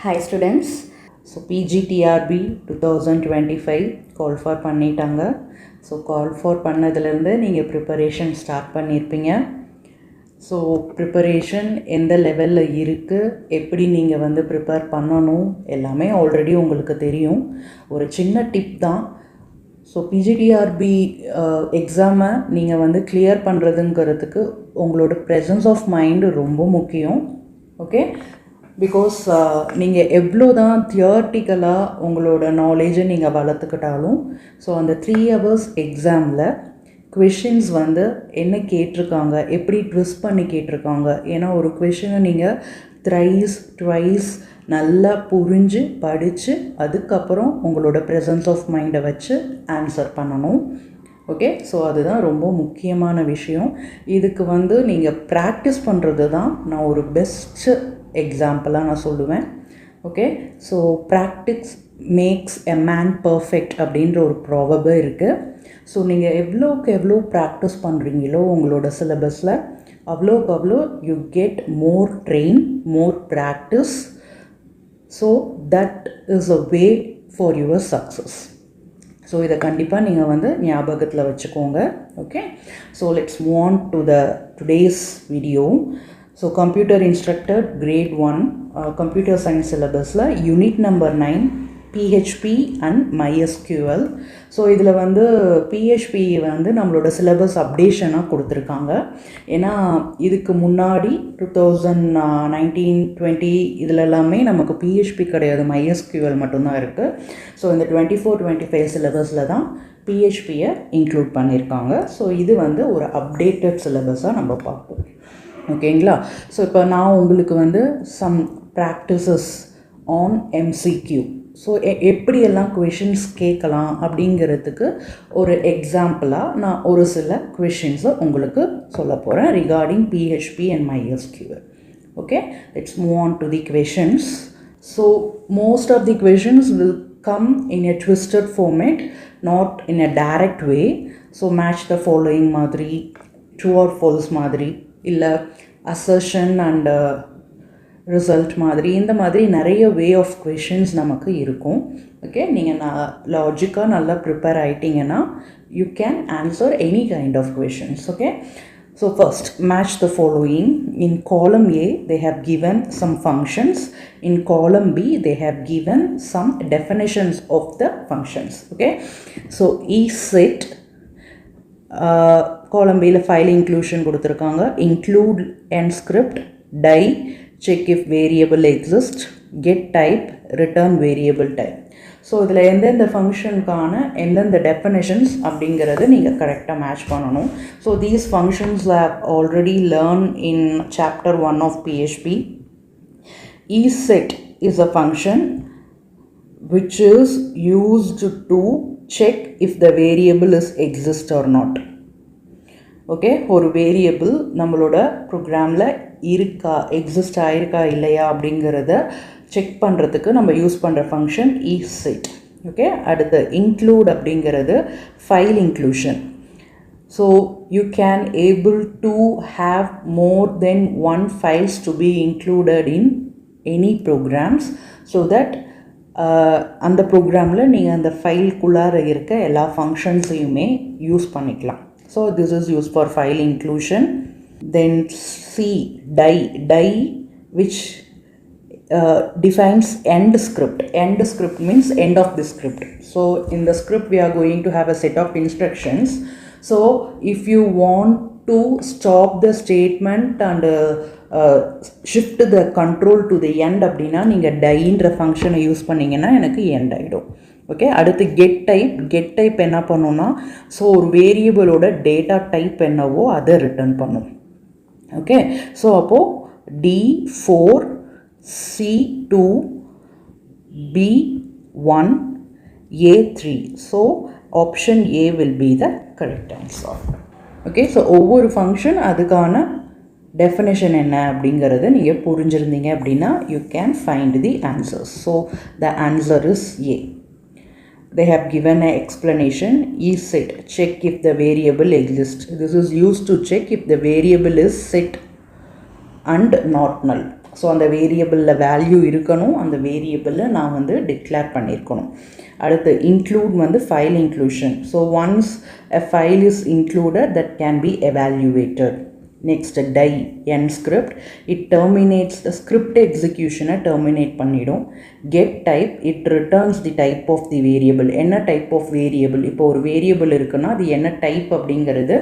Hi students. So PGTRB 2025 call for பண்ணிட்டாங்க. So call for பண்ணதுலேருந்து நீங்கள் ப்ரிப்பரேஷன் ஸ்டார்ட் பண்ணியிருப்பீங்க. ஸோ ப்ரிப்பரேஷன் எந்த லெவலில் இருக்குது, எப்படி நீங்கள் ப்ரிப்பேர் பண்ணணும் எல்லாமே ஆல்ரெடி உங்களுக்கு தெரியும். ஒரு சின்ன டிப் தான். ஸோ பிஜிடிஆர்பி எக்ஸாமை நீங்கள் கிளியர் பண்ணுறதுங்கிறதுக்கு உங்களோட ப்ரெசன்ஸ் ஆஃப் மைண்டு ரொம்ப முக்கியம். ஓகே, பிகாஸ் நீங்கள் எவ்வளோ தான் தியர்ட்டிக்கலாக உங்களோட நாலேஜை நீங்கள் வளர்த்துக்கிட்டாலும் ஸோ அந்த 3 hours எக்ஸாமில் கொஷின்ஸ் என்ன கேட்டிருக்காங்க, எப்படி ட்விஸ்ட் பண்ணி கேட்டிருக்காங்க. ஏன்னா ஒரு கொஷினை நீங்கள் ட்வைஸ் நல்லா புரிஞ்சு படித்து அதுக்கப்புறம் உங்களோட ப்ரெசன்ஸ் ஆஃப் மைண்டை வச்சு ஆன்சர் பண்ணணும். ஓகே, ஸோ அதுதான் ரொம்ப முக்கியமான விஷயம். இதுக்கு நீங்கள் ப்ராக்டிஸ் பண்ணுறது தான் நான் ஒரு பெஸ்ட்டு எக்ஸாம்பிளாக நான் சொல்லுவேன். Okay, so practice makes a man perfect அப்படின்ற ஒரு ப்ராவர்பே இருக்குது. ஸோ நீங்கள் எவ்வளோக்கு எவ்வளோ ப்ராக்டிஸ் பண்ணுறீங்களோ உங்களோட சிலபஸில் அவ்வளோக்கு அவ்வளோ you get more train, more practice. So that is a way for your success. So இதை கண்டிப்பாக நீங்கள் ஞாபகத்தில் வச்சுக்கோங்க. Okay, so let's move on to the today's video. So computer instructor grade 1 computer science சிலபஸில் unit number 9 PHP and MySQL. So இதில் PHP நம்மளோட syllabus அப்டேஷனாக கொடுத்துருக்காங்க. ஏன்னா இதுக்கு முன்னாடி 2019-20 இதில் எல்லாமே நமக்கு PHP கிடையாது, MySQL மட்டும்தான் இருக்குது. ஸோ இந்த 24-25 சிலபஸில் தான் PHPயை இன்க்ளூட் பண்ணியிருக்காங்க. ஸோ இது ஒரு அப்டேட்டட் சிலபஸாக நம்ம பார்ப்போம். ஓகேங்களா? ஸோ இப்போ நான் உங்களுக்கு some practices on MCQ. So எப்படியெல்லாம் கொஷின்ஸ் கேட்கலாம் அப்படிங்கிறதுக்கு ஒரு எக்ஸாம்பிளாக நான் ஒரு சில கொஷின்ஸை உங்களுக்கு சொல்ல போகிறேன் regarding PHP and MySQL. Okay, let's move on to the questions. So most of the questions will come in a twisted format, not in a direct way. So match the following மாதிரி, true or false மாதிரி, இல்லை assertion and result மாதிரி, இந்த மாதிரி நிறைய way of questions நமக்கு இருக்கும். Okay, நீங்கள் லாஜிக்காக நல்லா ப்ரிப்பேர் ஆகிட்டிங்கன்னா you can answer any kind of questions. Okay, so first match the following. In column A they have given some functions. In column B they have given some definitions of the functions. Okay, so ESET column B file inclusion கொடுத்துருக்காங்க. include end script, die, check if variable exists, get type, return variable type. So இதில் எந்தெந்த ஃபங்க்ஷனுக்கான எந்தெந்த definitions அப்படிங்கிறது நீங்கள் கரெக்டாக match பண்ணணும். So these functions have already learn in chapter 1 of PHP. ESET is a function which is used to check if the variable is exist or not. Okay, ஒரு variable நம்மளோட ப்ரோக்ராமில் இருக்கா, எக்ஸிஸ்ட் ஆகிருக்கா இல்லையா அப்படிங்கிறத செக் பண்ணுறதுக்கு நம்ம use பண்ணுற function ESET. Okay, அடுத்து இன்க்ளூட் அப்படிங்கிறது file inclusion. So you can able to have more then 1 files to be included in any programs so that அந்த ப்ரோக்ராமில் நீங்கள் அந்த ஃபைல்குள்ளார இருக்க எல்லா ஃபங்க்ஷன்ஸையுமே யூஸ் பண்ணிக்கலாம். So this is used for file inclusion. Then C, die which defines end script. End script means end of the script. So in the script we are going to have a set of instructions. So if you want to stop the statement and shift the control to the end அப்படின்னா நீங்கள் dieன்ற ஃபங்க்ஷனை use பண்ணிங்கன்னா எனக்கு end ஆகிடும். Okay, அடுத்து get type என்ன பண்ணுன்னா so ஒரு வேரியபிளோட டேட்டா டைப் என்னவோ அதை ரிட்டர்ன் பண்ணும். ஓகே, ஸோ அப்போது D4 C2 B1 A3. So option A will be the correct answer. Okay, so ஒவ்வொரு ஃபங்க்ஷன் அதுக்கான டெஃபினேஷன் என்ன அப்படிங்கிறத நீங்கள் புரிஞ்சிருந்தீங்க அப்படின்னா you can find the answers. So the answer is A. They have given an explanation. ESET, check if the variable exists. This is used to check if the variable is set and not null. So அந்த வேரியபிளில் value இருக்கணும், அந்த வேரியபிளில் நான் வந்து declare பண்ணியிருக்கணும். அடுத்து include வந்து file inclusion. So once a file is included that can be evaluated. Next die end script, it terminates the script execution terminate பண்ணிடும். Get type, it returns the type of the variable. என்ன type of variable? இப்போ ஒரு variable இருக்குன்னா அது என்ன type அப்படிங்கிறது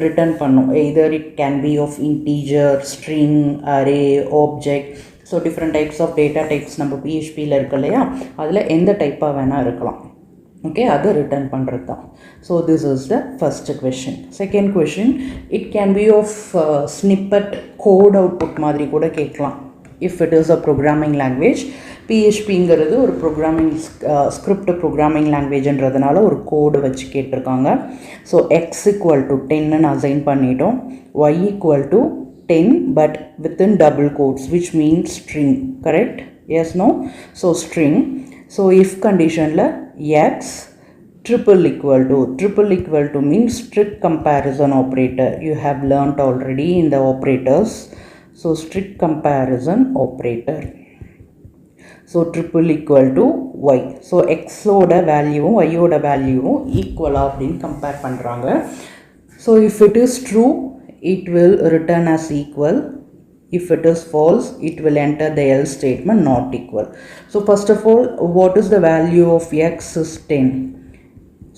return பண்ணும். Either it can be of integer, string, array, object. So different types of data types நம்ம பிஹெச்பியில் இருக்கு இல்லையா, அதில் எந்த டைப்பாக வேணால் இருக்கலாம். ஓகே, அதை ரிட்டர்ன் பண்ணுறது தான். So this is the first question. Second question, it can be of snippet code output மாதிரி கூட கேட்கலாம். If it is a programming language, பிஹெச்பிங்கிறது ஒரு ப்ரோக்ராமிங் ஸ்கிரிப்ட் ப்ரோக்ராமிங் லாங்குவேஜ்ன்றதுனால ஒரு கோடு வச்சு கேட்டிருக்காங்க. ஸோ எக்ஸ் ஈக்குவல் டு 10ன்னு அசைன் பண்ணிட்டோம், Y equal to 10 but within double quotes, which means string, correct? Yes, no? So string. So if condition la x triple equal to means strict comparison operator. You have learnt already in the operators. So strict comparison operator. So triple equal to y. So x oda value y oda value equal அப்படினு compare பண்றாங்க. So if it is true, it will return as equal. If it is false, it will enter the else statement not equal. So first of all, what is the value of x is 10.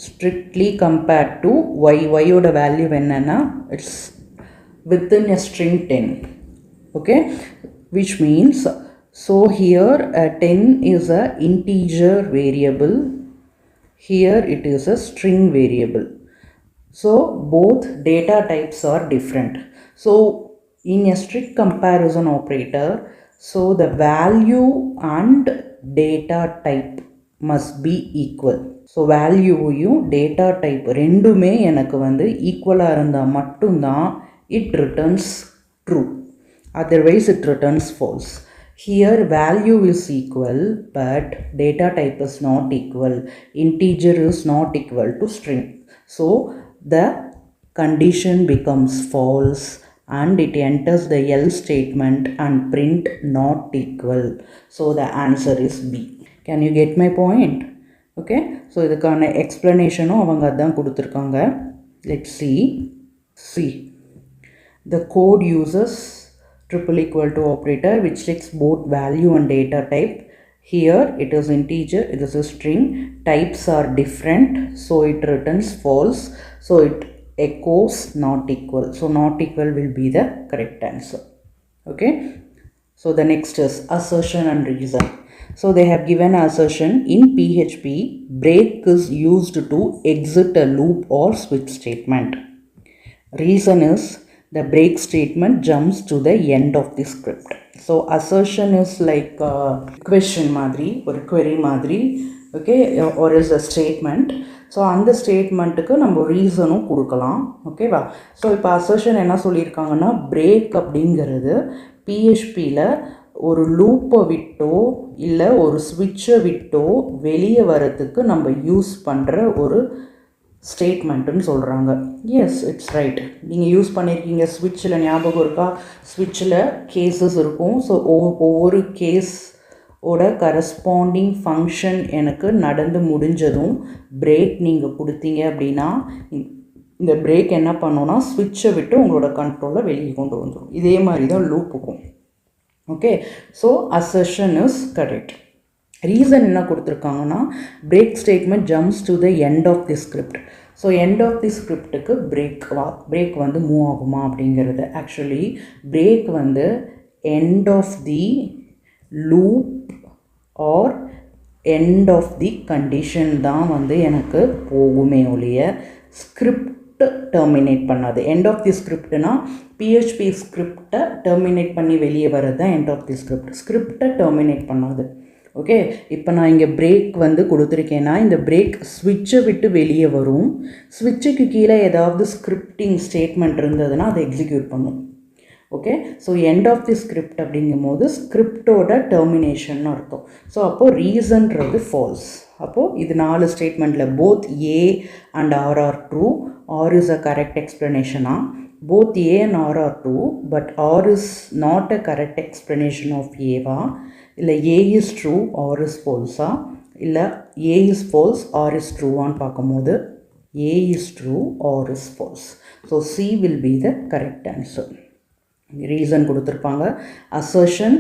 Strictly compared to y. Y oda value enna, it's within a string 10. Okay, which means, so here 10 is a integer variable, here it is a string variable. So both data types are different. So in a strict comparison operator, so the value and data type must be equal. So value யும் data type ரெண்டுமே எனக்கு வந்து ஈக்குவலாக இருந்தால் மட்டும்தான் it returns true. Otherwise it returns false. Here value is equal but data type is not equal. Integer is not equal to string. So the condition becomes false and it enters the else statement and print not equal. So the answer is B. Can you get my point? Okay, so இதுக்கான எக்ஸ்பிளனேஷனும் அவங்க அதான் கொடுத்துருக்காங்க. Let's see. The code uses triple equal to operator which takes both value and data type. Here it is integer, it is a string, types are different, so it returns false. So it echoes not equal. So not equal will be the correct answer. Okay, so the next is assertion and reason. So they have given assertion in PHP, break is used to exit a loop or switch statement. Reason is the break statement jumps to the end of the script. So assertion is like a question madri or query madri, okay, or is a statement. So அந்த ஸ்டேட்மெண்ட்டுக்கு நம்ம ரீசனும் கொடுக்கலாம். ஓகேவா? So இப்போ assertion என்ன சொல்லியிருக்காங்கன்னா, break அப்படிங்கிறது பிஹெச்பியில் ஒரு லூப்பை விட்டோ இல்லை ஒரு ஸ்விட்சை விட்டோ வெளியே வரத்துக்கு நம்ம யூஸ் பண்ணுற ஒரு ஸ்டேட்மெண்ட்டுன்னு சொல்கிறாங்க. Yes, it's right. நீங்கள் யூஸ் பண்ணியிருக்கீங்க ஸ்விட்சில், ஞாபகம் இருக்கா? ஸ்விட்சில் கேஸஸ் இருக்கும். ஸோ ஒவ்வொரு கேஸ் ஓட கரஸ்பாண்டிங் ஃபங்க்ஷன் எனக்கு நடந்து முடிஞ்சதும் பிரேக் நீங்கள் கொடுத்தீங்க அப்படின்னா இந்த பிரேக் என்ன பண்ணோன்னா ஸ்விட்சை விட்டு உங்களோட கண்ட்ரோலை வெளியே கொண்டு வந்துடும். இதே மாதிரி தான் லூப்புக்கும். Okay, so assertion is correct. Reason என்ன கொடுத்துருக்காங்கன்னா, break statement jumps to the end of the script. So end of the ஸ்கிரிப்டுக்கு பிரேக் வந்து மூவ் ஆகுமா அப்படிங்கிறது. ஆக்சுவலி பிரேக் வந்து end of the loop or end of the condition தான் வந்து எனக்கு போகுமே ஒழிய ஸ்கிரிப்ட் டெர்மினேட் பண்ணாது. எண்ட் ஆஃப் தி ஸ்கிரிப்ட்னா பிஹெச்பி ஸ்கிரிப்டை டெர்மினேட் பண்ணி வெளியே வர்றது தான் எண்ட் ஆஃப் தி ஸ்கிரிப்ட். ஸ்கிரிப்டை டெர்மினேட் பண்ணாது. ஓகே, இப்போ நான் இங்கே பிரேக் வந்து கொடுத்துருக்கேன்னா இந்த பிரேக் ஸ்விட்சை விட்டு வெளியே வரும். ஸ்விட்சுக்கு கீழே ஏதாவது ஸ்கிரிப்டிங் ஸ்டேட்மெண்ட் இருந்ததுன்னா அதை எக்ஸிக்யூட் பண்ணும். Okay, so end of the script அப்படிங்கும் போது ஸ்கிரிப்டோட டெர்மினேஷன் அர்த்தம். ஸோ அப்போது ரீசன்றது ஃபால்ஸ். அப்போது இது 4 ஸ்டேட்மெண்ட்டில் both A and R R true. R is a correct எக்ஸ்ப்ளனேஷனா, both A and R are true, but R is not a correct explanation of A-வா இல்லை A is true, R is false-ஆ இல்லை A is false, R is true-ஆன்னு பார்க்கும்போது A is true, R is false. So C will be the correct answer. Reason கொடுத்திருப்பாங்க. Assertion,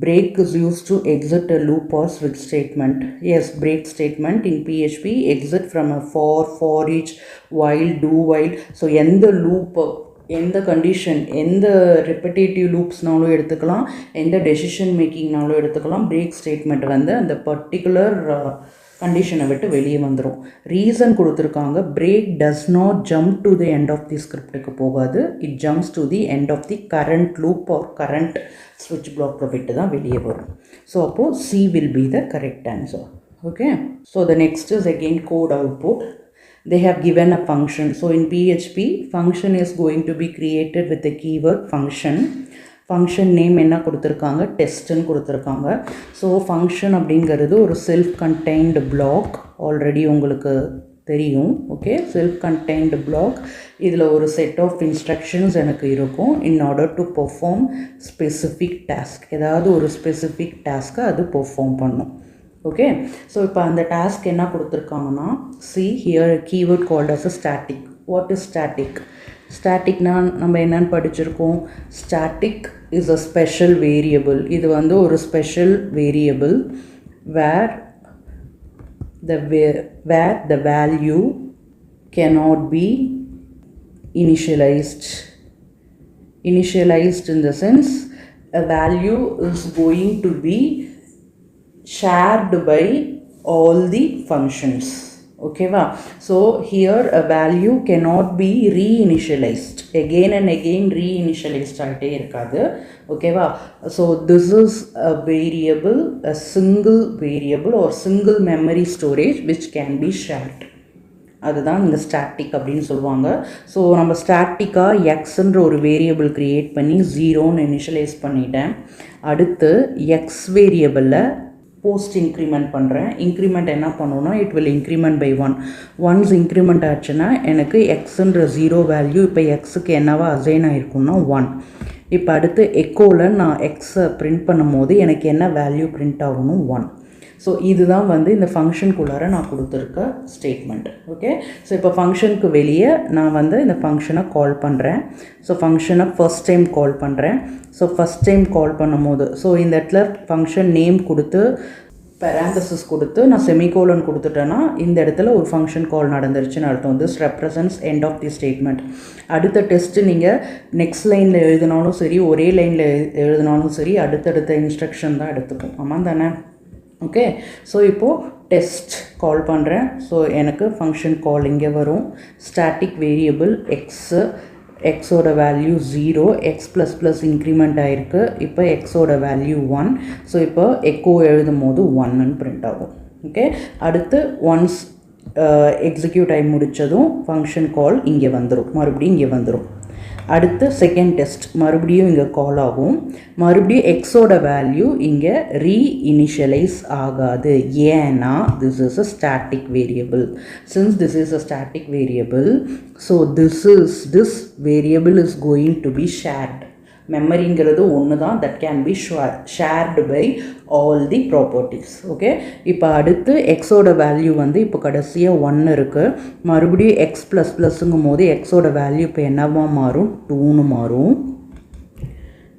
break is used to exit a loop or switch statement. Yes, break statement in PHP, exit from a for each, while, do while. So எந்த loop, எந்த condition, எந்த repetitive loopsனாலும் எடுத்துக்கலாம், எந்த decision makingனாலும் எடுத்துக்கலாம். break statement வந்து அந்த particular கண்டிஷனை விட்டு வெளியே வந்துடும். ரீசன் கொடுத்துருக்காங்க, break does not jump to the end of the ஸ்கிரிப்டுக்கு போகாது, it jumps to the end of the current loop or current ஸ்விட்ச் பிளாக்கை விட்டு தான் வெளியே வரும். ஸோ அப்போது C will be the correct answer. Okay, so the next is again code output. They have given a function. So in PHP, function is going to be created with the keyword function. Function name என்ன கொடுத்துருக்காங்க, டெஸ்ட்டுன்னு கொடுத்துருக்காங்க. So function அப்படிங்கிறது ஒரு self contained black, already உங்களுக்கு தெரியும். Okay, self contained block. இதில் ஒரு set of instructions எனக்கு இருக்கும் in order to perform specific task. ஏதாவது ஒரு ஸ்பெசிஃபிக் டாஸ்க்கை அது பெர்ஃபார்ம் பண்ணும். ஓகே, ஸோ இப்போ அந்த டாஸ்க் என்ன கொடுத்துருக்காங்கன்னா, see here keyword called as a static. What is static? ஸ்டாட்டிக்னா நம்ம என்னன்னு படிச்சிருக்கோம், static is a special variable. இது வந்து ஒரு special variable where the value cannot be initialized. Initialized in the sense a value is going to be shared by all the functions. Okay va? So here a value cannot be reinitialized, again and again reinitialized ஆகிட்டே இருக்காது. ஓகேவா? So this is a variable, a single variable or single memory storage which can be shared. அதுதான் இந்த static அப்படின்னு சொல்லுவாங்க. So நம்ம ஸ்டாட்டிக்காக எக்ஸ்ன்ற ஒரு variable create பண்ணி 0ன்னு இனிஷியலைஸ் பண்ணிட்டேன். அடுத்து எக்ஸ் வேரியபிளில் போஸ்ட் இன்க்ரிமெண்ட் பண்ணுறேன். இன்க்ரிமெண்ட் என்ன பண்ணணும்னா, it will increment by 1. Once increment ஆச்சுன்னா எனக்கு எக்ஸுன்ற 0 வேல்யூ இப்போ எக்ஸுக்கு என்னவா அசைன் ஆகிருக்குன்னா 1. இப்போ அடுத்து எக்கோவில் நான் எக்ஸை பிரிண்ட் பண்ணும் போது எனக்கு என்ன வேல்யூ பிரிண்ட் ஆகணும், 1. ஸோ இதுதான் வந்து இந்த ஃபங்க்ஷனுக்குள்ளார நான் கொடுத்துருக்க ஸ்டேட்மெண்ட். ஓகே, ஸோ இப்போ ஃபங்க்ஷனுக்கு வெளியே நான் வந்து இந்த ஃபங்க்ஷனை கால் பண்ணுறேன். ஸோ ஃபங்க்ஷனை ஃபர்ஸ்ட் டைம் கால் பண்ணுறேன். ஸோ ஃபஸ்ட் டைம் கால் பண்ணும்போது ஸோ இந்த இடத்துல ஃபங்க்ஷன் நேம் கொடுத்து பேராந்தசிஸ் கொடுத்து நான் செமிகோலன் கொடுத்துட்டேன்னா இந்த இடத்துல ஒரு ஃபங்க்ஷன் கால் நடந்துருச்சுன்னு அர்த்தம். This represents end of the statement. அடுத்த டெஸ்ட்டு நீங்கள் நெக்ஸ்ட் லைனில் எழுதினாலும் சரி, ஒரே லைனில் எழுதினாலும் சரி, அடுத்தடுத்த இன்ஸ்ட்ரக்ஷன் தான் எடுத்துக்கும். ஆமாம் தானே? ஓகே, ஸோ இப்போது டெஸ்ட் கால் பண்ணுறேன். ஸோ எனக்கு ஃபங்க்ஷன் கால் இங்கே வரும். ஸ்டாட்டிக் வேரியபிள் எக்ஸு, எக்ஸோட value 0, X plus plus increment ஆகிருக்கு. இப்போ எக்ஸோட வேல்யூ 1. ஸோ இப்போ எக்கோ எழுதும் போது 1ன்னு பிரிண்ட் ஆகும். ஓகே, அடுத்து ஒன்ஸ் எக்ஸிக்யூட் ஆகி முடித்ததும் ஃபங்க்ஷன் கால் இங்கே வந்துடும், மறுபடியும் இங்கே வந்துடும். அடுத்து செகண்ட் டெஸ்ட் மறுபடியும் இங்கே கால் ஆகும். மறுபடியும் எக்ஸோட வேல்யூ இங்கே ரீஇனிஷியலைஸ் ஆகாது. ஏன்னா this is a static variable. Since this is a static variable, so this variable is going to be shared. மெமரிங்கிறது ஒன்று தான், that can be shared by all the properties. Okay, இப்போ அடுத்து எக்ஸோட வேல்யூ வந்து இப்போ கடைசியாக 1 இருக்குது. மறுபடியும் எக்ஸ் ப்ளஸ் ப்ளஸ்ஸுங்கும் போது எக்ஸோட வேல்யூ இப்போ என்னவா மாறும், 2ன்னு மாறும்.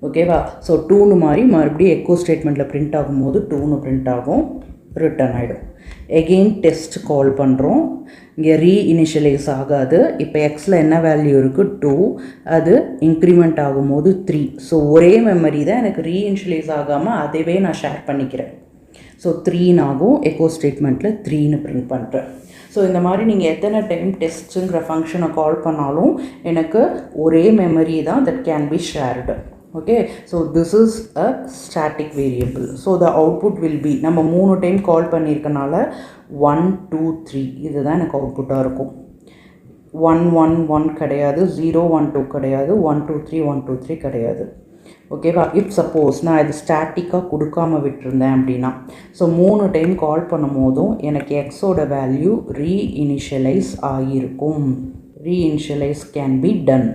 ஓகேவா? ஸோ 2ன்னு மாறி மறுபடியும் எக்கோ ஸ்டேட்மெண்ட்டில் பிரிண்ட் ஆகும்போது 2ன்னு பிரிண்ட் ஆகும், ரிட்டர்ன் ஆகிடும். எகெயின் டெஸ்ட் கால் பண்ணுறோம். இங்கே ரீஇனிஷியலைஸ் ஆகாது. இப்போ எக்ஸில் என்ன வேல்யூ இருக்குது, 2. அது இன்க்ரிமெண்ட் ஆகும்போது 3. ஸோ ஒரே மெமரி தான் எனக்கு ரீஇனிஷியலைஸ் ஆகாமல் அதுவே நான் ஷேர் பண்ணிக்கிறேன். ஸோ 3 ஆகும். எக்கோ ஸ்டேட்மெண்ட்டில் 3ன்னு பிரிண்ட் பண்ணுறேன். ஸோ இந்த மாதிரி நீங்கள் எத்தனை டைம் டெஸ்ட்டுங்கிற ஃபங்க்ஷனை கால் பண்ணாலும் எனக்கு ஒரே மெமரி தான் that can be shared. Okay, so this is a static variable. So the output will be, நம்ம 3 டைம் கால் பண்ணியிருக்கனால 1 2 3 இதுதான் எனக்கு அவுட்புட்டாக இருக்கும். 1 1 1 கிடையாது, 0 1 2 கிடையாது, 1 2 3 1 2 3 கிடையாது. ஓகேவா? இப் சப்போஸ் நான் இது ஸ்டாட்டிக்காக கொடுக்காமல் விட்டுருந்தேன் அப்படின்னா, ஸோ 3 டைம் கால் பண்ணும் போதும் எனக்கு எக்ஸோட வேல்யூ ரீஇனிஷியலைஸ் ஆகியிருக்கும். ரீஇனிஷியலைஸ் கேன் பி டன்.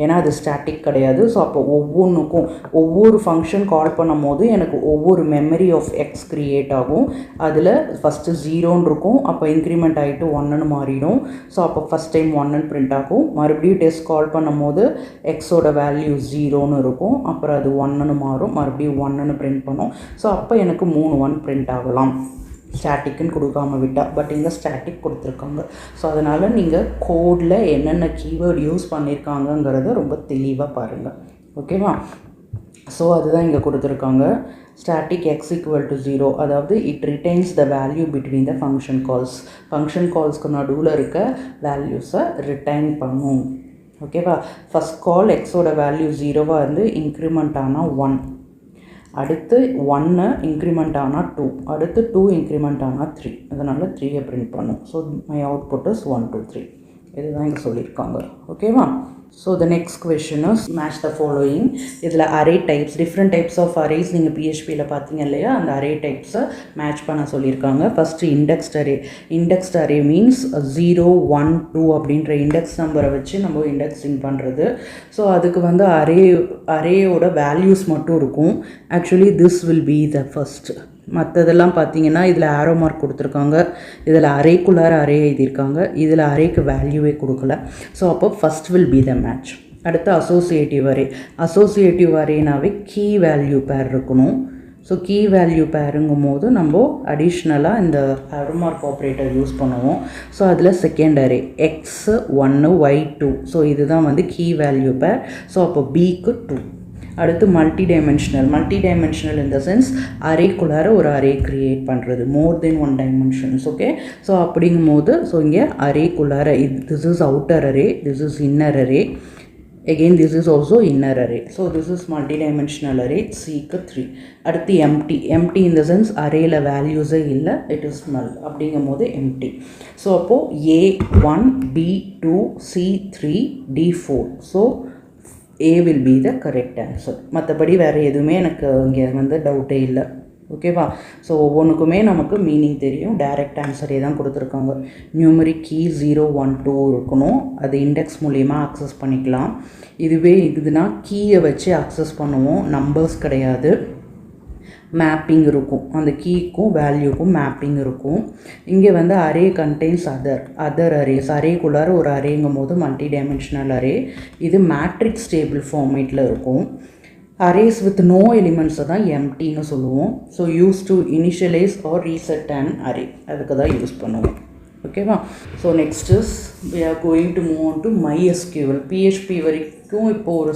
ஏன்னா அது ஸ்டாட்டிக் கிடையாது. ஸோ அப்போ ஒவ்வொன்றுக்கும் ஒவ்வொரு ஃபங்க்ஷன் கால் பண்ணும் போது எனக்கு ஒவ்வொரு மெமரி ஆஃப் எக்ஸ் க்ரியேட் ஆகும். அதில் ஃபஸ்ட்டு 0ன்னு இருக்கும், அப்போ இன்க்ரிமெண்ட் ஆகிட்டு 1ன்னு மாறிடும். ஸோ அப்போ ஃபஸ்ட் டைம் 1ன்னு பிரிண்ட் ஆகும். மறுபடியும் டெஸ்ட் கால் பண்ணும் போது எக்ஸோட வேல்யூ 0ன்னு இருக்கும், அப்புறம் அது 1ன்னு மாறும், மறுபடியும் 1ன்னு பிரிண்ட் பண்ணும். ஸோ அப்போ எனக்கு 3 1 பிரிண்ட் ஆகலாம் ஸ்டாட்டிக்குன்னு கொடுக்காம விட்டால். பட் இங்கே ஸ்டாட்டிக் கொடுத்துருக்காங்க. ஸோ அதனால் நீங்கள் கோடில் என்னென்ன கீவேர்ட் யூஸ் பண்ணியிருக்காங்கங்கிறத ரொம்ப தெளிவாக பாருங்கள். ஓகேவா? ஸோ அதுதான் இங்கே கொடுத்துருக்காங்க. ஸ்டாட்டிக் x = 0, அதாவது it retains the value between the function calls. Function கால்ஸ்க்கு நடுவில் இருக்க வேல்யூஸை ரிட்டைன் பண்ணும். ஓகேவா? ஃபஸ்ட் கால் எக்ஸோட வேல்யூ 0வாக இருந்து இன்க்ரிமெண்ட் ஆனால் 1, அடுத்து 1 இன்க்ரிமெண்ட் ஆனால் 2, அடுத்து 2 இன்க்ரிமெண்ட் ஆனால் 3, அதனால் 3 பிரிண்ட் பண்ணும். So my output is 1 2 3. இதுதான் இங்கே சொல்லியிருக்காங்க. ஓகேவா? So the next question is match the following. இதில் array types, different types of arrays நீங்கள் பிஹெச்பியில் பார்த்தீங்க இல்லையா, அந்த அரே டைப்ஸை மேட்ச் பண்ண சொல்லியிருக்காங்க. First indexed array. Indexed array means 0 1 2 அப்படின்ற இண்டெக்ஸ் நம்பரை வச்சு நம்ம இண்டெக்ஸிங் பண்ணுறது. ஸோ அதுக்கு வந்து அரேயோட வேல்யூஸ் மட்டும் இருக்கும். Actually this will be the first. மற்றதெல்லாம் பார்த்தீங்கன்னா இதில் ஆரோ மார்க் கொடுத்துருக்காங்க, இதில் அரேக்குள்ளார அரே எழுதியிருக்காங்க, இதில் அரேக்கு வேல்யூவே கொடுக்கல. ஸோ அப்போ first will be the match. அடுத்து அசோசியேட்டிவ் அரே. அசோசியேட்டிவ் அரேனாவே கீ வேல்யூ பேர் இருக்கணும். ஸோ கீ வேல்யூ பேருங்கும் போது நம்ம அடிஷ்னலாக இந்த ஆரோ மார்க் ஆப்ரேட்டர் யூஸ் பண்ணுவோம். ஸோ அதில் second array x1 y2. So இதுதான் வந்து கீ வேல்யூ பேர். ஸோ அப்போ பிக்கு 2. அடுத்து multidimensional in the sense அரேக்குள்ளார ஒரு அரே க்ரியேட் பண்ணுறது, more then 1 dimensions. Okay? So அப்படிங்கும் போது ஸோ இங்கே அரேக்குள்ளார this is outer array, this is inner array, again this is also inner array. So this is multi-dimensional array. C-க்கு 3. அடுத்து empty in the sense arrayல values இல்லை, it is null. அப்படிங்கும் போது empty. So அப்போது A1 B2 C3 D4. So A will be the correct answer. மற்றபடி வேறு எதுவுமே எனக்கு இங்கே வந்து டவுட்டே இல்லை. ஓகேவா? ஸோ ஒவ்வொன்றுக்குமே நமக்கு மீனிங் தெரியும். டைரக்ட் ஆன்சரே தான் கொடுத்துருக்காங்க. நியூமரிக் கீ 0 1 2 இருக்கணும், அது இண்டெக்ஸ் மூலிமா அக்சஸ் பண்ணிக்கலாம். இதுவே இதுனா கீயை வச்சு அக்சஸ் பண்ணுவோம், நம்பர்ஸ் கிடையாது. மேப்பிங் இருக்கும், அந்த கீக்கும் வேல்யூக்கும் மேப்பிங் இருக்கும். இங்கே வந்து அரே கண்டெய்ன்ஸ் அதர் அரேஸ். அரேக்குள்ளார ஒரு அரேங்கும் போது மல்டி டைமென்ஷனல் அரே. இது மேட்ரிக்ஸ் டேபிள் ஃபார்மேட்டில் இருக்கும். அரேஸ் வித் நோ எலிமெண்ட்ஸை தான் எம்டின்னு சொல்லுவோம். So use to initialise or reset and array, அதுக்கு தான் யூஸ் பண்ணுவோம். ஓகேவா? So next is we are going to move on to MySQL. PHP வரைக்கும் இப்போது ஒரு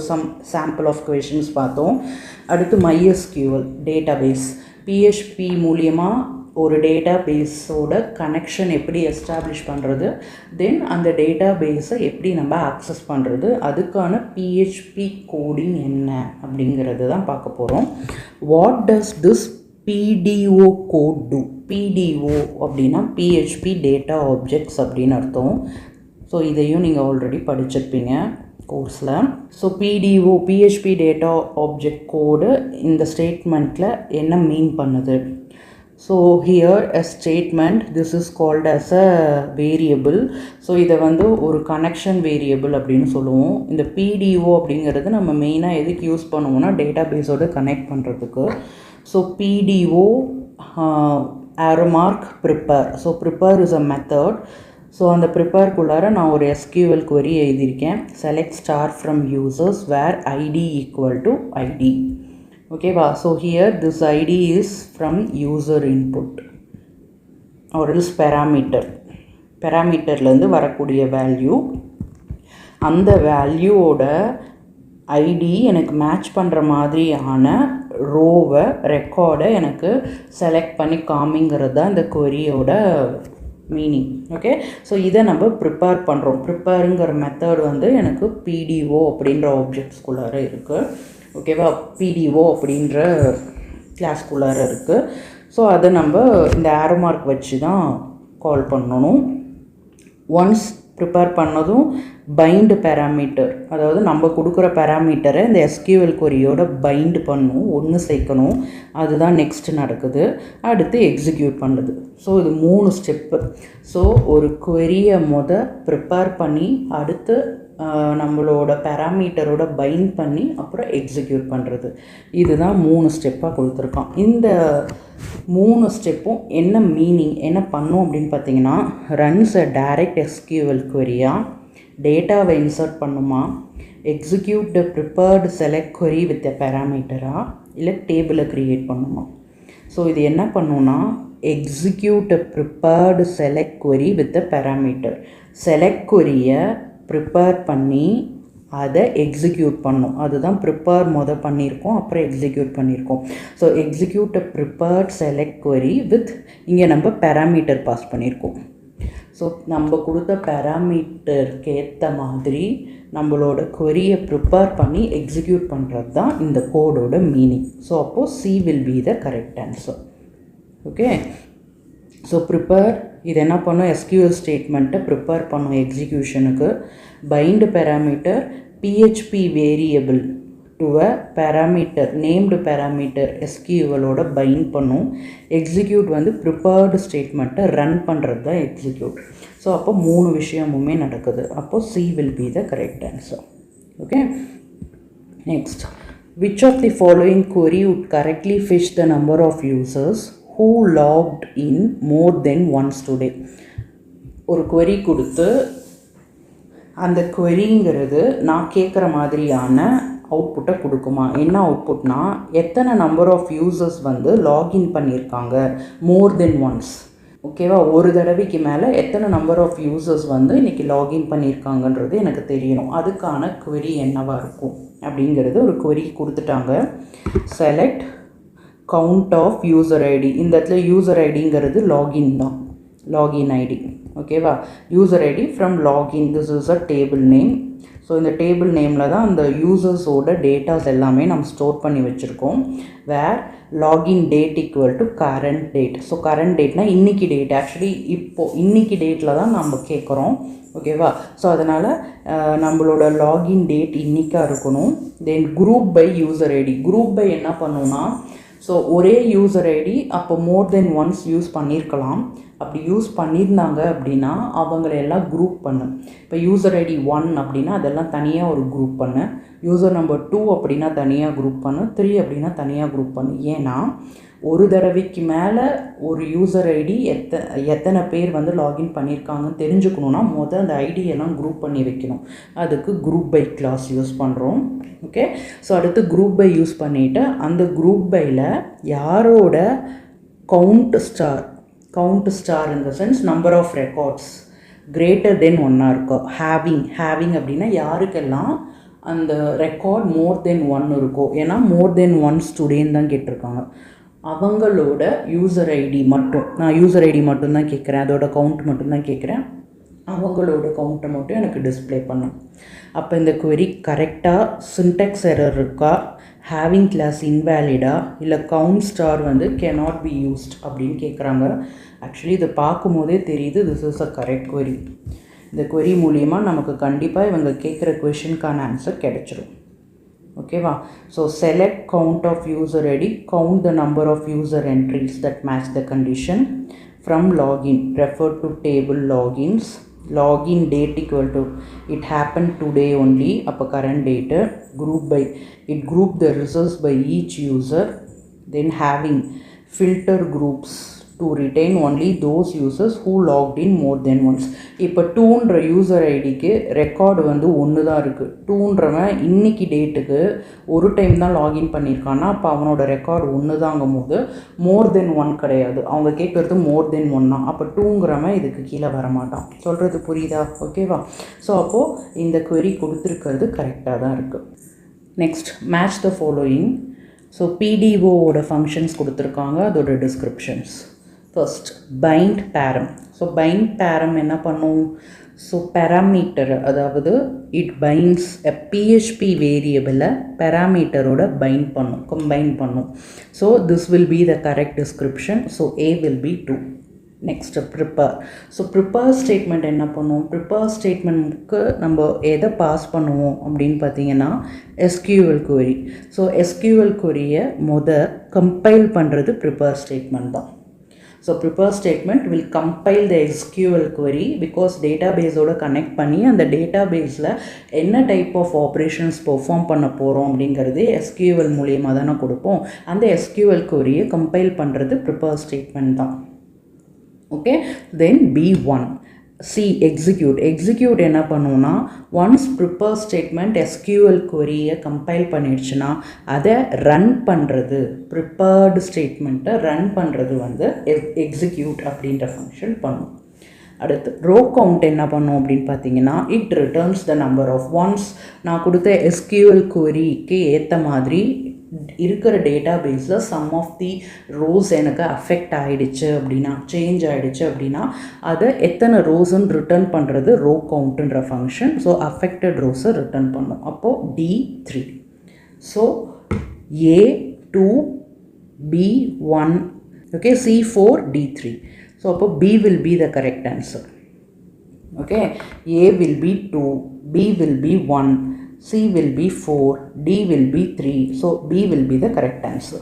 சாம்பிள் ஆஃப் கொஷின்ஸ் பார்த்தோம். அடுத்து MySQL டேட்டாபேஸ். PHP மூலியமாக ஒரு டேட்டா பேஸோட கனெக்ஷன் எப்படி எஸ்டாப்ளிஷ் பண்ணுறது, தென் அந்த டேட்டா பேஸை எப்படி நம்ம ஆக்சஸ் பண்ணுறது, அதுக்கான PHP கோடிங் என்ன அப்படிங்கிறது தான் பார்க்க போகிறோம். What does this PDO code do? PDO அப்படின்னா PHP டேட்டா ஆப்ஜெக்ட்ஸ் அப்படின்னு அர்த்தம். ஸோ இதையும் நீங்கள் ஆல்ரெடி படிச்சிருப்பீங்க கோர்ஸில். So PDO PHP data object code இந்த ஸ்டேட்மெண்ட்டில் என்ன மீன் பண்ணுது? So here a statement, this is called as a variable. So இதை வந்து ஒரு கனெக்ஷன் வேரியபிள் அப்படின்னு சொல்லுவோம். இந்த PDO அப்படிங்கிறது நம்ம மெயினாக எதுக்கு யூஸ் பண்ணுவோம்னா டேட்டா பேஸோடு கனெக்ட் பண்ணுறதுக்கு. So PDO arrow mark prepare. So prepare is a method. So அந்த ப்ரிப்பேர்க்குள்ளார நான் ஒரு SQL query எழுதியிருக்கேன். select star from users where ID equal to ID. ஓகேவா? So here this ID is from user input or else parameterலேருந்து வரக்கூடிய value. அந்த வேல்யூவோட ID எனக்கு match பண்ணுற மாதிரியான ரோவை ரெக்கார்டை எனக்கு செலக்ட் பண்ணி காமிங்கிறது தான் இந்த கொரியோட மீனிங். ஓகே? ஸோ இதை நம்ம ப்ரிப்பேர் பண்ணுறோம். ப்ரிப்பேருங்கிற மெத்தட் வந்து எனக்கு PDO அப்படின்ற ஆப்ஜெக்ட்ஸ்குள்ளார இருக்குது. ஓகேவா? PDO அப்படின்ற கிளாஸ்குள்ளார இருக்குது. ஸோ அதை நம்ம இந்த ஆரோ மார்க் வச்சு தான் கால் பண்ணணும். ஒன்ஸ் ப்ரிப்பேர் பண்ணதும் பைண்டு பேராமீட்டர், அதாவது நம்ம கொடுக்குற பேராமீட்டரை இந்த SQL கொரியோட பைண்டு பண்ணணும், ஒன்று சேர்க்கணும். அதுதான் நெக்ஸ்ட் நடக்குது. அடுத்து எக்ஸிக்யூட் பண்ணுது. ஸோ இது 3 ஸ்டெப்பு. ஸோ ஒரு கொரியை ப்ரிப்பேர் பண்ணி அடுத்து நம்மளோட பேராமீட்டரோட பைண்ட் பண்ணி அப்புறம் எக்ஸிக்யூட் பண்ணுறது. இதுதான் 3 ஸ்டெப்பாக கொடுத்துருக்கான். இந்த 3 ஸ்டெப்பும் என்ன மீனிங் என்ன பண்ணும் அப்படின்னு பார்த்தீங்கன்னா, ரன்ஸ் அ டைரக்ட் எஸ்கியூஎல் query-ஆ, டேட்டாவை இன்சர்ட் பண்ணுமா, execute the prepared select query with a பேராமீட்டரா, இல்லை டேபிளை க்ரியேட் பண்ணுமா. ஸோ இது என்ன பண்ணுன்னா, execute a prepared select query with a parameter. Select query-யை ப்ரிப்பேர் பண்ணி அதை எக்ஸிக்யூட் பண்ணும். அதுதான் ப்ரிப்பேர் பண்ணியிருக்கோம், அப்புறம் எக்ஸிக்யூட் பண்ணியிருக்கோம். So execute a prepared select query with இங்கே நம்ம பேராமீட்டர் பாஸ் பண்ணியிருக்கோம். ஸோ நம்ம கொடுத்த பேராமீட்டருக்கு ஏற்ற மாதிரி நம்மளோட query-யை ப்ரிப்பேர் பண்ணி எக்ஸிக்யூட் பண்ணுறது தான் இந்த கோடோட மீனிங். ஸோ அப்போது C will be the correct answer. Okay, so prepare இது என்ன பண்ணும், SQL ஸ்டேட்மெண்ட்டை ப்ரிப்பேர் பண்ணும் எக்ஸிக்யூஷனுக்கு. Bind parameter PHP variable to a parameter, named parameter SQL-ஓட பைண்ட் பண்ணும். எக்ஸிக்யூட் ப்ரிப்பேர்டு ஸ்டேட்மெண்ட்டை ரன் பண்ணுறது தான் எக்ஸிக்யூட். ஸோ அப்போ 3 விஷயமுமே நடக்குது. அப்போது C will be the correct answer. Okay, next, which of the following query would correctly fetch the number of users who logged in more than once today? ஒரு query கொடுத்து அந்த queryங்கிறது நான் கேட்குற மாதிரியான அவுட்புட்டை கொடுக்குமா. என்ன அவுட்புட்னா, எத்தனை நம்பர் ஆஃப் யூசர்ஸ் லாகின் பண்ணியிருக்காங்க மோர் தென் ஒன்ஸ். ஓகேவா, ஒரு தடவைக்கு மேலே எத்தனை நம்பர் ஆஃப் யூசர்ஸ் இன்றைக்கி லாகின் பண்ணியிருக்காங்கன்றது எனக்கு தெரியணும். அதுக்கான query என்னவாக இருக்கும் அப்படிங்கிறது ஒரு query கொடுத்துட்டாங்க. Select count of user ID. இந்த இடத்துல யூசர் ஐடிங்கிறது லாகின் தான், லாகின் ஐடி. ஓகேவா, user ID from login, this is a table name. ஸோ இந்த டேபிள் நேமில் தான் அந்த யூசர்ஸோட டேட்டாஸ் எல்லாமே நம்ம ஸ்டோர் பண்ணி வச்சுருக்கோம். Where login date equal to current date. So current டேட்னால் இன்றைக்கி டேட், ஆக்சுவலி இப்போது இன்றைக்கி டேட்டில் தான் நம்ம கேட்குறோம். ஓகேவா, ஸோ அதனால் நம்மளோட லாகின் டேட் இன்றைக்காக இருக்கணும். Then group by user ID. Group by என்ன பண்ணுன்னா, ஸோ ஒரே யூசர் ஐடி அப்போ மோர் தென் ஒன்ஸ் யூஸ் பண்ணியிருக்கலாம். அப்படி யூஸ் பண்ணியிருந்தாங்க அப்படின்னா அவங்களெல்லாம் குரூப் பண்ணு. இப்போ யூசர் ஐடி 1 அப்படின்னா அதெல்லாம் தனியாக ஒரு குரூப் பண்ணு. யூசர் நம்பர் 2 அப்படின்னா தனியாக குரூப் பண்ணு. 3 அப்படின்னா தனியாக குரூப் பண்ணு. ஏன்னா ஒரு தடவைக்கு மேலே ஒரு யூசர் ஐடி எத்தனை பேர் லாகின் பண்ணியிருக்காங்கன்னு தெரிஞ்சுக்கணுன்னா அந்த ஐடியெல்லாம் குரூப் பண்ணி வைக்கணும். அதுக்கு குரூப் பை கிளாஸ் யூஸ் பண்ணுறோம். ஓகே, ஸோ அடுத்து குரூப் பை யூஸ் பண்ணிவிட்டு அந்த குரூப் பையில் யாரோட count star in the sense number of records greater than 1 இருக்கும். having அப்படின்னா யாருக்கெல்லாம் அந்த ரெக்கார்ட் மோர் தென் 1 இருக்கும். ஏன்னா மோர் தென் ஒன்ஸ் டுடேன்னு தான் கேட்டிருக்காங்க. அவங்களோட யூசர் ஐடி மட்டும், நான் யூசர் ஐடி மட்டும்தான் கேட்குறேன், அதோட கவுண்ட் மட்டும்தான் கேட்குறேன், அவங்களோட கவுண்ட்டை மட்டும் எனக்கு டிஸ்பிளே பண்ணும். அப்போ இந்த query கரெக்டாக சின்டெக்ஸ் எரர் இருக்கா, ஹேவிங் கிளாஸ் இன்வேலிடா, இல்லை count star cannot be used அப்படின்னு கேட்குறாங்க. ஆக்சுவலி இதை பார்க்கும்போதே தெரியுது this is a correct query. இந்த query மூலிமா நமக்கு கண்டிப்பாக இவங்க கேட்குற கொஷனுக்கான ஆன்சர் கிடைச்சிடும். ஓகேவா, so select count of user ID, count the number of user entries that match the condition. From login refer to table logins. login date equal to it happened today only, அப்போ current date. group by, it group the results by each user. then having filter groups to retain only those users who logged in more than once. இப்போ 2ன்ற user ஐடிக்கு record 1 தான் இருக்குது. 2ன்றவன் இன்னைக்கு டேட்டுக்கு ஒரு time தான் login பண்ணியிருக்கான்னா அப்போ அவனோட ரெக்கார்டு 1 தாங்கும் போது மோர் தென் 1 கிடையாது. அவங்க கேட்குறது மோர் தென் 1 தான். அப்போ 2ங்கிறவன் இதுக்கு கீழே வரமாட்டான். சொல்கிறது புரியுதா? ஓகேவா, ஸோ அப்போது இந்த query கொடுத்துருக்கிறது கரெக்டாக தான் இருக்குது. Next, match the following. So PDOவோட ஃபங்க்ஷன்ஸ் கொடுத்துருக்காங்க, அதோட descriptions. First bind param. So bind param என்ன பண்ணும்? ஸோ பேராமீட்டர், அதாவது இட் பைண்ட்ஸ் எ PHP வேரியபிளை பேராமீட்டரோட கம்பைன் பண்ணும். So this will be the correct description. So A will be 2. Next prepare. So prepare statement என்ன பண்ணுவோம்? ப்ரிப்பேர் ஸ்டேட்மெண்ட்க்கு நம்ம எதை பாஸ் பண்ணுவோம் அப்படின்னு பார்த்தீங்கன்னா SQL query. ஸோ SQL query-யை கம்பைல் பண்ணுறது ப்ரிப்பேர் ஸ்டேட்மெண்ட் தான். So prepare statement will compile the SQL query because டேட்டாபேஸோட கனெக்ட் பண்ணி அந்த டேட்டாபேஸில் என்ன டைப் ஆஃப் ஆப்ரேஷன்ஸ் பெர்ஃபார்ம் பண்ண போகிறோம் அப்படிங்கிறது SQL மூலியமாக தானே கொடுப்போம். அந்த SQL queryயை கம்பைல் பண்ணுறது ப்ரிப்பேர் ஸ்டேட்மெண்ட் தான். Okay, then B1 C execute என்ன பண்ணுவோன்னா ஒன்ஸ் ப்ரிப்பேர் ஸ்டேட்மெண்ட் SQL queryயை கம்பைல் பண்ணிடுச்சுன்னா அதை ரன் பண்ணுறது, ப்ரிப்பேர்டு ஸ்டேட்மெண்ட்டை ரன் பண்ணுறது வந்து எக்ஸிக்யூட் அப்படின்ற ஃபங்க்ஷன் பண்ணும். அடுத்து ரோ கவுண்ட் என்ன பண்ணும் அப்படின்னு பார்த்தீங்கன்னா it returns the number of once நான் கொடுத்த SQL queryக்கு ஏற்ற மாதிரி இருக்கிற டேட்டாபேஸில் சம் ஆஃப் தி ரோஸ் எனக்கு அஃபெக்ட் ஆகிடுச்சு அப்படின்னா, சேஞ்ச் ஆகிடுச்சு அப்படின்னா அதை எத்தனை ரோஸுன்னு ரிட்டர்ன் பண்ணுறது ரோ கவுண்ட்டுன்ற ஃபங்க்ஷன். ஸோ அஃபெக்டட் ரோஸை ரிட்டர்ன் பண்ணும். அப்போது D3. So A2 B1 okay, C4 D3. So அப்போ B will be the correct answer. Okay, A will be 2, B will be 1, C will be 4, D will be 3. So B will be the correct answer.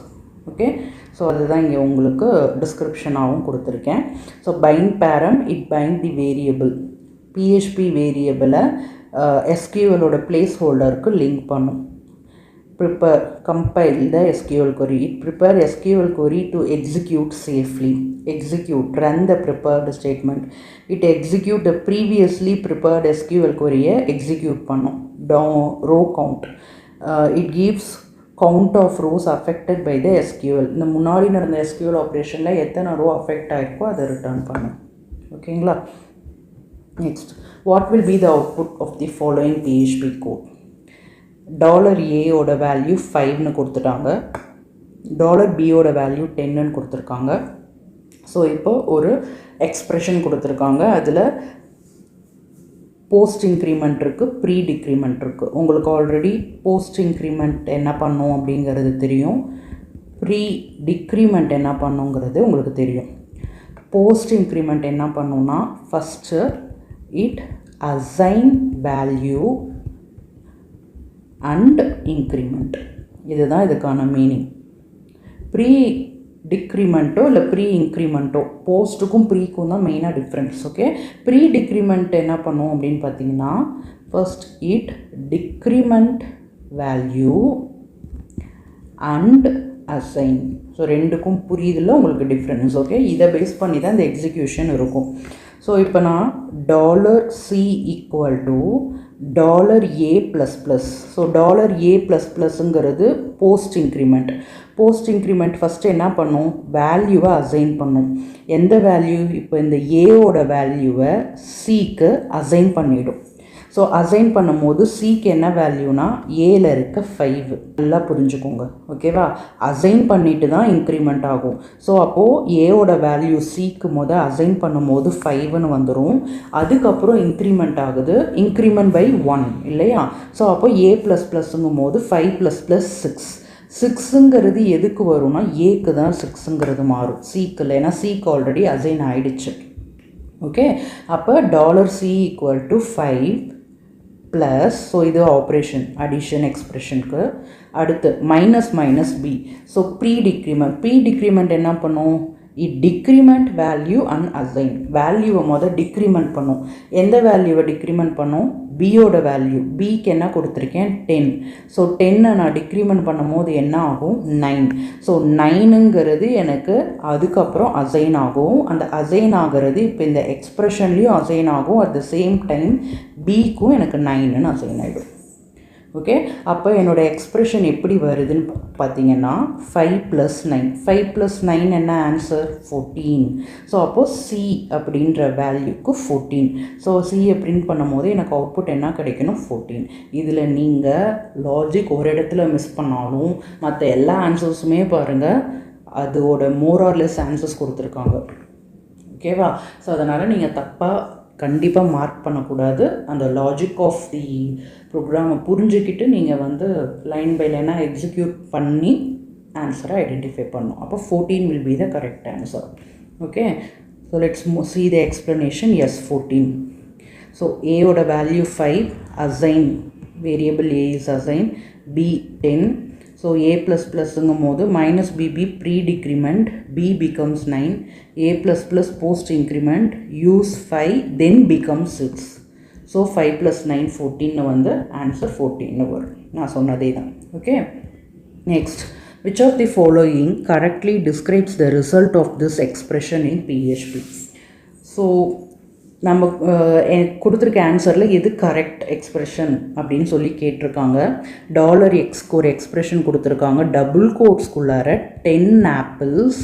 Okay, so அதுதான் இங்கே உங்களுக்கு டிஸ்கிரிப்ஷனாகவும் கொடுத்துருக்கேன். So bind param it bind the variable, PHP வேரியபிளை SQLோட place ஹோல்டருக்கு link பண்ணும். Prepare, compile the SQL query. It prepare SQL query to execute safely. Execute, run the prepared statement. It execute the previously prepared SQL query execute பண்ணும். Row count. It gives count of rows affected by the SQL. இந்த முன்னாடி நடந்த SQL ஆப்ரேஷனில் எத்தனை row affect ஆகிருக்கோ அதை return பண்ணும். ஓகேங்களா? Next, what will be the output of the following PHP code? $A value 5ன்னு கொடுத்துட்டாங்க, $B வேல்யூ 10ன்னு கொடுத்துருக்காங்க. ஸோ இப்போ ஒரு எக்ஸ்ப்ரெஷன் கொடுத்துருக்காங்க. அதில் போஸ்ட் இன்க்ரிமெண்ட் இருக்குது, ப்ரீ டிக்ரிமெண்ட் இருக்குது. உங்களுக்கு ஆல்ரெடி போஸ்ட் இன்க்ரிமெண்ட் என்ன பண்ணும் அப்படிங்கிறது தெரியும், ப்ரீ டிக்ரிமெண்ட் என்ன பண்ணுங்கிறது உங்களுக்கு தெரியும். போஸ்ட் இன்க்ரிமெண்ட் என்ன பண்ணுன்னா first it assign value and increment, இதுதான் இதுக்கான மீனிங். ப்ரீ டிக்ரிமெண்ட்டோ இல்லை ப்ரீ இன்க்ரிமெண்ட்டோ, போஸ்ட்டுக்கும் ப்ரீக்கும் தான் மெயினாக டிஃப்ரென்ஸ். ஓகே, ப்ரீ டிக்ரிமெண்ட் என்ன பண்ணும் அப்படின்னு பார்த்தீங்கன்னா first it decrement value and assign. So ரெண்டுக்கும் புரியுதில்ல உங்களுக்கு டிஃப்ரென்ஸ். ஓகே, இதை பேஸ் பண்ணி தான் இந்த எக்ஸிக்யூஷன் இருக்கும். ஸோ இப்போ நான் $C equal to $A++. So $A++ங்கிறது post increment. Post increment first என்ன பண்ணும், வேல்யூவை அசைன் பண்ணும். எந்த வேல்யூ, இப்போ இந்த ஏவோட வேல்யூவை சிக்கு அசைன் பண்ணிவிடும். ஸோ அசைன் பண்ணும்போது சிக்கு என்ன வேல்யூனா ஏல இருக்க 5, நல்லா புரிஞ்சுக்கோங்க. ஓகேவா? அசைன் பண்ணிட்டு தான் இன்க்ரிமெண்ட் ஆகும். ஸோ அப்போது ஏவோட வேல்யூ சிக்கு அசைன் பண்ணும்போது 5ன்னு வந்துடும். அதுக்கப்புறம் இன்க்ரிமெண்ட் ஆகுது, இன்க்ரிமெண்ட் பை 1 இல்லையா? ஸோ அப்போ A++ங்கும் போது 5 + 6. 6ங்கிறது எதுக்கு வரும்னா ஏக்கு தான் 6ங்கிறது மாறும், சிக்கு இல்லை. ஏன்னா சிக்கு ஆல்ரெடி அசைன் ஆகிடுச்சு. ஓகே, அப்போ $C equal to 5 plus, so இது ஆப்ரேஷன் அடிஷன் எக்ஸ்ப்ரெஷனுக்கு. அடுத்து minus B. So pre decrement என்ன பண்ணும், it decrement value and assign. வேல்யூவை டிக்ரிமெண்ட் பண்ணும். எந்த வேல்யூவை டிக்ரிமெண்ட் பண்ணும், பியோட வேல்யூ. பிக்கு என்ன கொடுத்துருக்கேன் 10. ஸோ 10 நான் டிக்ரிமெண்ட் பண்ணும் போது என்ன ஆகும் 9. ஸோ 9ங்கிறது எனக்கு அதுக்கப்புறம் அசைன் ஆகும். அந்த அசைன் ஆகிறது இப்போ இந்த எக்ஸ்ப்ரெஷன்லேயும் அசைன் ஆகும். அட் த சேம் டைம் பிக்கும் எனக்கு 9ன்னு அசைன் ஆகிடும். ஓகே, அப்போ என்னோடய எக்ஸ்ப்ரெஷன் எப்படி வருதுன்னு பார்த்தீங்கன்னா 5 + 9. 5 + 9 என்ன ஆன்சர் 14. ஸோ அப்போது சி அப்படின்ற வேல்யூக்கு 14. ஸோ சியை பிரிண்ட் பண்ணும் போது எனக்கு அவுட்புட் என்ன கிடைக்கணும் 14. இதில் நீங்கள் லாஜிக் ஒரு இடத்துல மிஸ் பண்ணாலும் மற்ற எல்லா ஆன்சர்ஸுமே பாருங்கள் அதோட மோர் ஆர் லெஸ் ஆன்சர்ஸ் கொடுத்துருக்காங்க. ஓகேவா? ஸோ அதனால் நீங்கள் தப்பாக கண்டிப்பாக மார்க் பண்ணக்கூடாது. அந்த லாஜிக் ஆஃப் தி ப்ரோக்ராமை புரிஞ்சுக்கிட்டு நீங்கள் லைன் பை லைனாக எக்ஸிக்யூட் பண்ணி ஆன்சரை ஐடென்டிஃபை பண்ணணும். அப்போ 14 will be the correct answer. Okay, so let's see the explanation. Yes, 14. So ஏயோட value 5, assign variable A is assign, B 10, so a plus ப்ளஸ்ங்கும் போது minus BB pre decrement b becomes 9, a plus plus post increment use 5 then becomes 6. So 5 + 9 14 வந்து answer 14 வரும். நான் சொன்னதே தான். Okay, next, which of the following correctly describes the result of this expression in PHP? So நம்ம கொடுத்துருக்க ஆன்சரில் எது correct expression அப்படின்னு சொல்லி கேட்டிருக்காங்க. $xக்கு ஒரு எக்ஸ்ப்ரெஷன் கொடுத்துருக்காங்க. டபுள் கோட்ஸ்குள்ளார 10 apples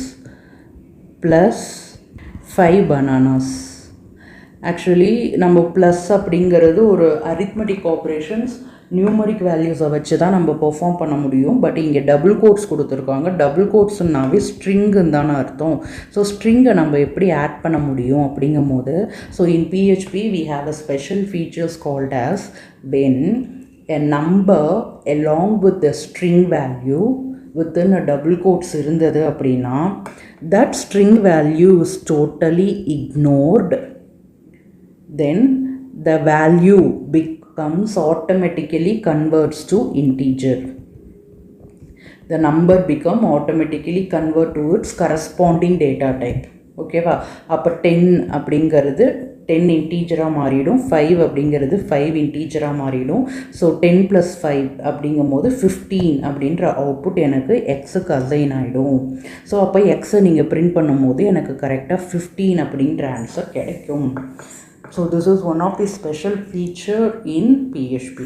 ப்ளஸ் 5 bananas. ஆக்சுவலி நம்ம ப்ளஸ் அப்படிங்கிறது ஒரு அரித்மெட்டிக் ஆப்ரேஷன்ஸ் நியூமரிக் வேல்யூஸை வச்சு தான் நம்ம பெர்ஃபார்ம் பண்ண முடியும். பட் இங்கே டபுள் கோட்ஸ் கொடுத்துருக்காங்க. டபுள் கோட்ஸ்னாவே ஸ்ட்ரிங்குன்னு தானே அர்த்தம். ஸோ ஸ்ட்ரிங்கை நம்ம எப்படி ஆட் பண்ண முடியும் அப்படிங்கும் போது, so in PHP we have a special features called as when a number along with the string value within a double quotes இருந்தது அப்படின்னா that string value is totally ignored, then the value becomes automatically converts to integer. The number become automatically convert to its corresponding data type. ஓகேவா? அப்போ 10 அப்படிங்கிறது 10 இன்டீஜராக மாறிடும், 5 அப்படிங்கிறது 5 இன்டீஜராக மாறிடும். So 10 + 5 அப்படிங்கும் போது 15 அப்படின்ற அவுட்புட் எனக்கு எக்ஸுக்கு அசைன் ஆகிடும். ஸோ அப்போ எக்ஸை நீங்கள் பிரிண்ட் பண்ணும்போது எனக்கு கரெக்டாக 15 அப்படின்ற ஆன்சர் கிடைக்கும். So this is one of the special feature in PHP.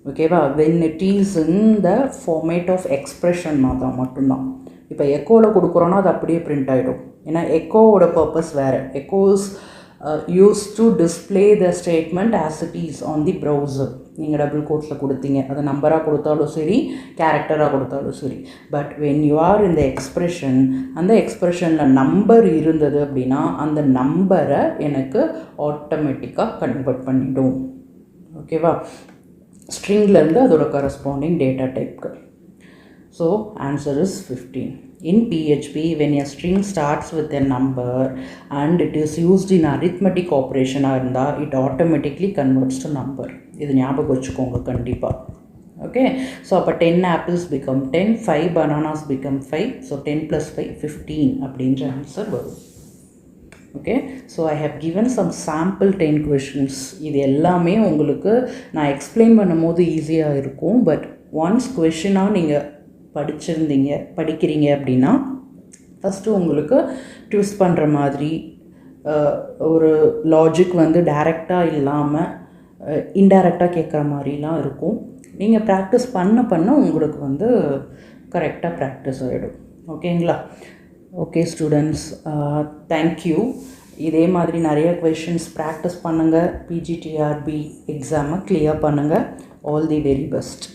ஓகேவா? when it is in the format of expression மட்டும்தான். இப்போ எக்கோவில் கொடுக்குறோன்னா அது அப்படியே பிரிண்ட் ஆகிடும். ஏன்னா எக்கோவோட பர்பஸ் வேறு. Echo is used to display the statement as it is on the browser. நீங்கள் double கோட்ஸில் கொடுத்தீங்க, அது நம்பராக கொடுத்தாலும் சரி, கேரக்டராக கொடுத்தாலும் சரி. பட் வென் யூ ஆர் இந்த எக்ஸ்ப்ரெஷன், அந்த எக்ஸ்ப்ரெஷனில் நம்பர் இருந்தது அப்படின்னா அந்த நம்பரை எனக்கு ஆட்டோமேட்டிக்காக கன்வெர்ட் பண்ணிடும். ஓகேவா? ஸ்ட்ரிங்லேருந்து அதோட கரஸ்பாண்டிங் டேட்டா டைப்க்கு. So answer is 15. In PHP, when a string starts with a number and it is used in arithmetic operation, it automatically converts to number. இது ஞாபகம் வச்சுக்கோங்க கண்டிப்பாக. ஓகே, ஸோ அப்போ 10 apples become 10, 5 bananas become 5. So 10 + 5 15 அப்படின்ற answer வரும். Okay, so I have given some sample 10 questions. இது எல்லாமே உங்களுக்கு நான் எக்ஸ்பிளைன் பண்ணும் போது ஈஸியாக இருக்கும். பட் ஒன்ஸ் கொஷினாக நீங்கள் படிக்கிறீங்க அப்படின்னா ஃபஸ்ட்டு உங்களுக்கு ட்விஸ்ட் பண்ணுற மாதிரி ஒரு லாஜிக் வந்து டைரெக்டாக இல்லாமல் இன்டைரக்டாக கேட்குற மாதிரிலாம் இருக்கும். நீங்கள் ப்ராக்டிஸ் பண்ண உங்களுக்கு வந்து கரெக்டாக ப்ராக்டிஸ் ஆகிடும். ஓகேங்களா? Okay students, thank you. இதே மாதிரி நிறைய கொஷின்ஸ் ப்ராக்டிஸ் பண்ணுங்கள். PGTRB எக்ஸாமை கிளியர் பண்ணுங்கள். All the very best.